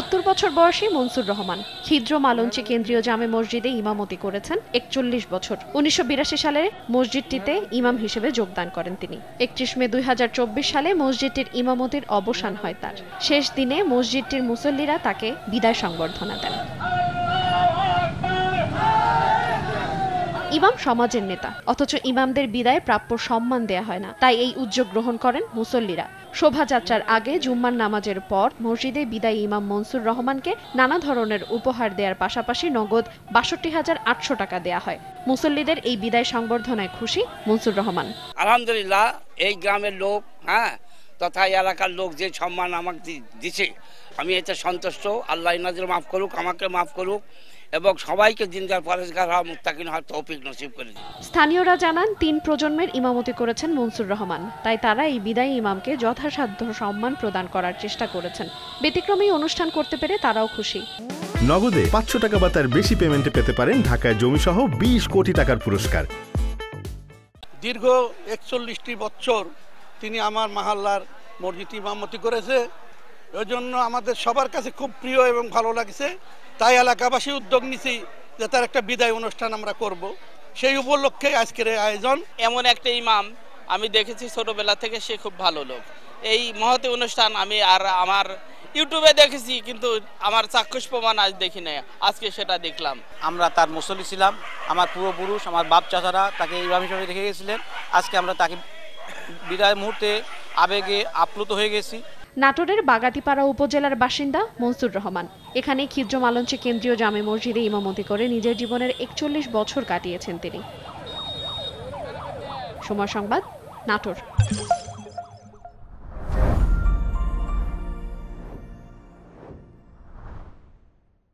70 বছর বয়সী মনসুর রহমান খিদ্র মালঞ্চি কেন্দ্রীয় জামে মসজিদে ইমামতি করেছেন 41 বছর। 1982 সালে মসজিদটিতে ইমাম হিসেবে যোগদান করেন তিনি। 31 মে 2024 সালে মসজিদটির ইমামতির অবসান হয় তার। শেষ দিনে মসজিদটির মুসল্লিরা তাকে বিদায় সংবর্ধনা দেন। ইমাম সমাজের নেতা, অথচ ইমামদের বিদায়ে প্রাপ্য সম্মান দেয়া হয় না, তাই এই উদ্যোগ গ্রহণ করেন মুসল্লিরা। শোভাযাত্রার আগে জুম্মার নামাজের পর মসজিদে বিদায়ী ইমাম মনসুর রহমানকে নানা ধরনের উপহার দেওয়ার পাশাপাশি নগদ ৬২,৮০০ টাকা দেয়া হয়। মুসল্লিদের এই বিদায় সংবর্ধনায় খুশি মনসুর রহমান। আলহামদুলিল্লাহ, এই গ্রামের লোক তথা এলাকার লোক যে সম্মান আমাকে দিছে, আমি এতে সন্তুষ্ট। আল্লাহ ইনাদের মাফ করুক, আমাকে মাফ করুক এবং সবাইকে দিনদার পরেশগার হওয়া মুত্তাকিন হওয়ার তৌফিক নসিব করে দিন। স্থানীয়রা জানান ৩ প্রজন্মের ইমামতি করেছেন মনসুর রহমান, তাই তারা এই বিদায়ী ইমামকে যথাসাধ্য সম্মান প্রদান করার চেষ্টা করেছেন। ব্যতিক্রমী অনুষ্ঠান করতে পেরে তারাও খুশি। নগদে ৫০০ টাকা বা তার বেশি পেমেন্টে পেতে পারেন ঢাকায় জমিসহ ২০ কোটি টাকার পুরস্কার। দীর্ঘ ৪১টি বছর তিনি আমার মাহাল্লার মসজিদ ইমামতি করেছে, ওই জন্য আমাদের সবার কাছে খুব প্রিয় এবং ভালো লাগছে। তাই এলাকাবাসী উদ্যোগ নিছি যে তার একটা বিদায় অনুষ্ঠান আমরা করব, সেই উপলক্ষে আজকের আয়োজন। এমন একটা ইমাম আমি দেখেছি ছোটবেলা থেকে, সে খুব ভালো লোক। এই মহতি অনুষ্ঠান আমি আমার ইউটিউবে দেখেছি, কিন্তু আমার চাক্ষুষ প্রমাণ আজ দেখি নাই, আজকে সেটা দেখলাম। আমরা তার মুসল্লি ছিলাম, আমার পূর্বপুরুষ আমার বাপ চাচারা তাকে ইমাম হিসেবে রেখে গেছিলেন। আজকে আমরা তাকে বিদায় মুহূর্তে আবেগে আপ্লুত হয়ে গেছি। নাটোরের বাগাতিপাড়া উপজেলার বাসিন্দা মনসুর রহমান এখানে খিদ্র মালঞ্চি কেন্দ্রীয় জামে মসজিদে ইমামতি করে নিজের জীবনের ৪১ বছর কাটিয়েছেন তিনি। সময় সংবাদ, নাটোর।